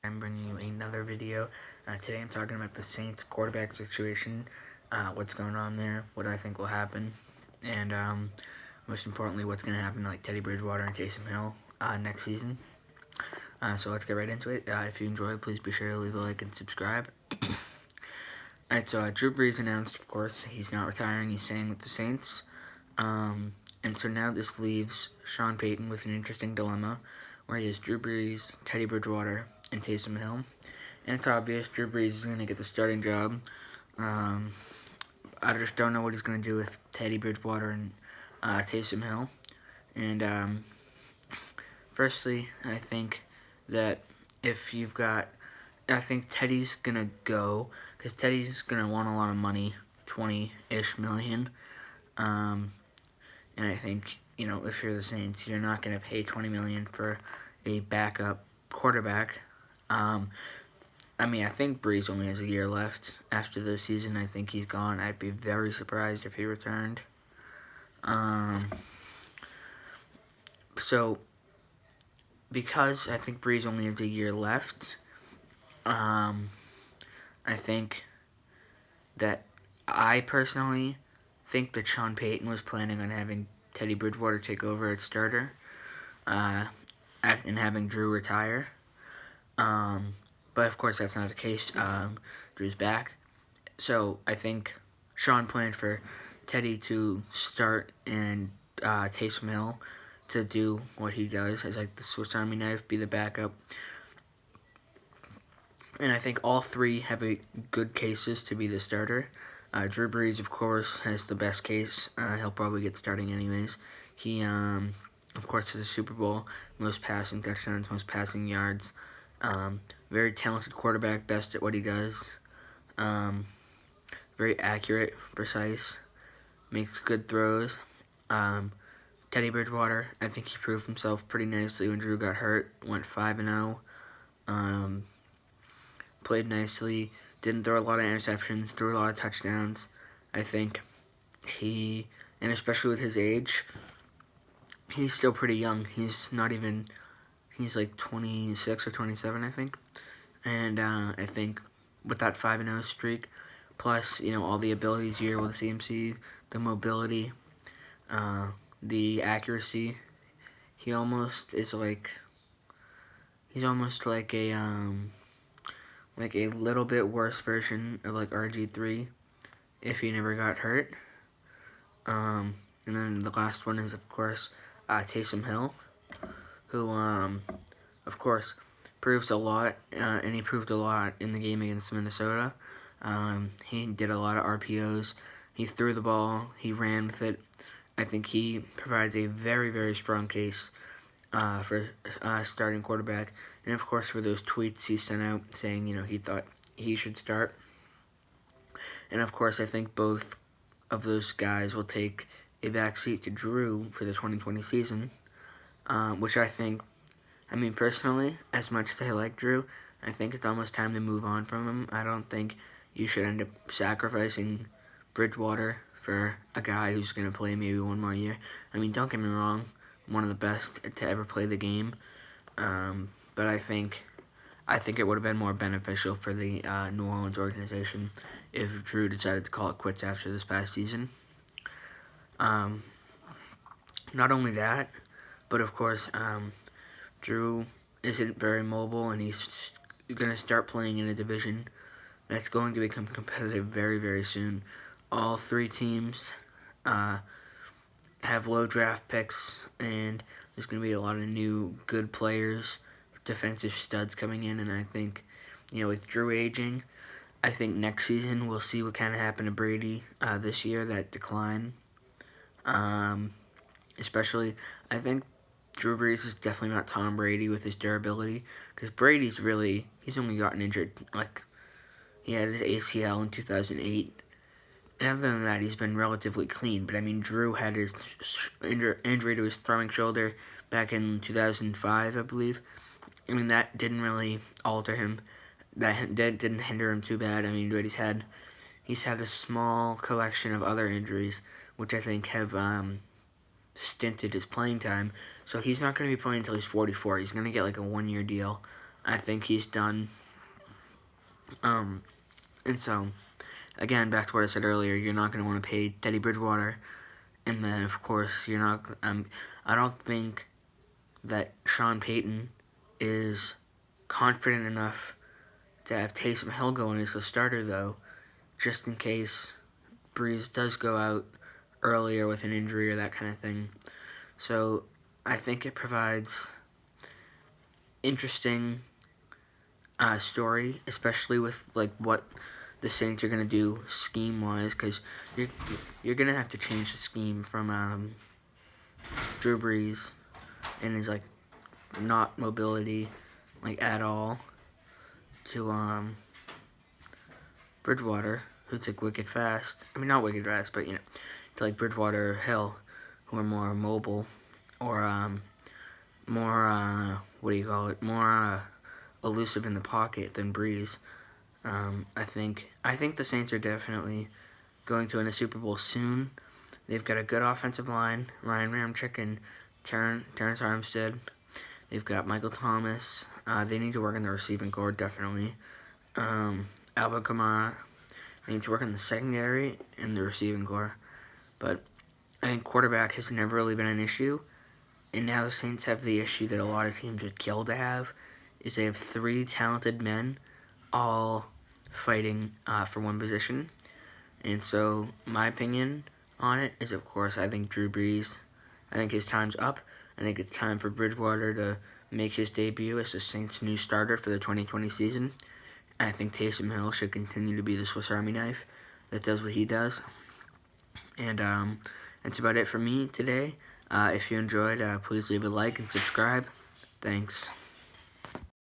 I'm bringing you another video. Today I'm talking about the Saints quarterback situation, what's going on there, what I think will happen, and most importantly, what's going to happen to like Teddy Bridgewater and Taysom Hill next season. So let's get right into it. If you enjoy, please be sure to leave a like and subscribe. Alright, so Drew Brees announced, of course, he's not retiring, he's staying with the Saints. And so now this leaves Sean Payton with an interesting dilemma, where he has Drew Brees, Teddy Bridgewater, and Taysom Hill. And it's obvious Drew Brees is going to get the starting job. I just don't know what he's going to do with Teddy Bridgewater and Taysom Hill. And firstly, I think that if you've got, I think Teddy's going to go, because Teddy's going to want a lot of money, 20-ish million. And I think, if you're the Saints, you're not going to pay $20 million for a backup quarterback. I think Brees only has a year left after this season. I think he's gone. I'd be very surprised if he returned. So, because I think Brees only has a year left, I think that I personally think that Sean Payton was planning on having Teddy Bridgewater take over at starter, and having Drew retire. But of course that's not the case. Drew's back. So I think Sean planned for Teddy to start and Taysom Hill to do what he does as like the Swiss Army knife, be the backup. And I think all three have a good cases to be the starter. Drew Brees, of course, has the best case. He'll probably get starting anyways. He, of course, has a Super Bowl, most passing touchdowns, most passing yards. Very talented quarterback, best at what he does. Very accurate, precise, makes good throws. Teddy Bridgewater, I think he proved himself pretty nicely when Drew got hurt. Went 5-0. Played nicely. Didn't throw a lot of interceptions. Threw a lot of touchdowns. I think he, and especially with his age, he's still pretty young. He's like 26 or 27, I think. And I think with that 5-0 streak, plus, all the abilities you're able to see him see, the mobility, the accuracy, he's almost like a little bit worse version of like RG3 if he never got hurt. And then the last one is, of course, Taysom Hill, who, of course, proves a lot, and he proved a lot in the game against Minnesota. He did a lot of RPOs. He threw the ball. He ran with it. I think he provides a very, very strong case for starting quarterback. And, of course, for those tweets he sent out saying, he thought he should start. And, of course, I think both of those guys will take a backseat to Drew for the 2020 season, which I think, personally, as much as I like Drew, I think it's almost time to move on from him. I don't think you should end up sacrificing Bridgewater for a guy who's going to play maybe one more year. Don't get me wrong, one of the best to ever play the game, but I think it would have been more beneficial for the New Orleans organization if Drew decided to call it quits after this past season. Not only that, but of course, Drew isn't very mobile, and he's going to start playing in a division that's going to become competitive very, very soon. All three teams have low draft picks, and there's going to be a lot of new good players, defensive studs coming in, and I think, with Drew aging, I think next season we'll see what kind of happened to Brady this year, that decline. Especially, I think Drew Brees is definitely not Tom Brady with his durability, because Brady's he's only gotten injured, he had his ACL in 2008, and other than that, he's been relatively clean. But Drew had his injury to his throwing shoulder back in 2005, I believe. That didn't really alter him. That didn't hinder him too bad. But he's had a small collection of other injuries, which I think have stinted his playing time. So he's not going to be playing until he's 44. He's going to get like a 1-year deal. I think he's done. And so, again, back to what I said earlier, you're not going to want to pay Teddy Bridgewater. And then, of course, you're not. I don't think that Sean Payton is confident enough to have Taysom Hill going as the starter, though, just in case Brees does go out earlier with an injury or that kind of thing. So I think it provides interesting story, especially with like what the Saints are gonna do scheme wise, because you're gonna have to change the scheme from Drew Brees and his like not mobility like at all to Bridgewater, who's like wicked fast. I mean, not wicked fast, but to like Bridgewater, Hill, who are more mobile or more what do you call it? More elusive in the pocket than Brees. I think the Saints are definitely going to win a Super Bowl soon. They've got a good offensive line, Ryan Ramczyk and Terrence Armstead. They've got Michael Thomas. They need to work on the receiving core, definitely. Alvin Kamara. They need to work on the secondary and the receiving core. But I think quarterback has never really been an issue. And now the Saints have the issue that a lot of teams would kill to have, is they have three talented men all fighting for one position. And so my opinion on it is, of course, I think Drew Brees, I think his time's up. I think it's time for Bridgewater to make his debut as the Saints' new starter for the 2020 season. I think Taysom Hill should continue to be the Swiss Army knife that does what he does. And that's about it for me today. If you enjoyed, please leave a like and subscribe. Thanks.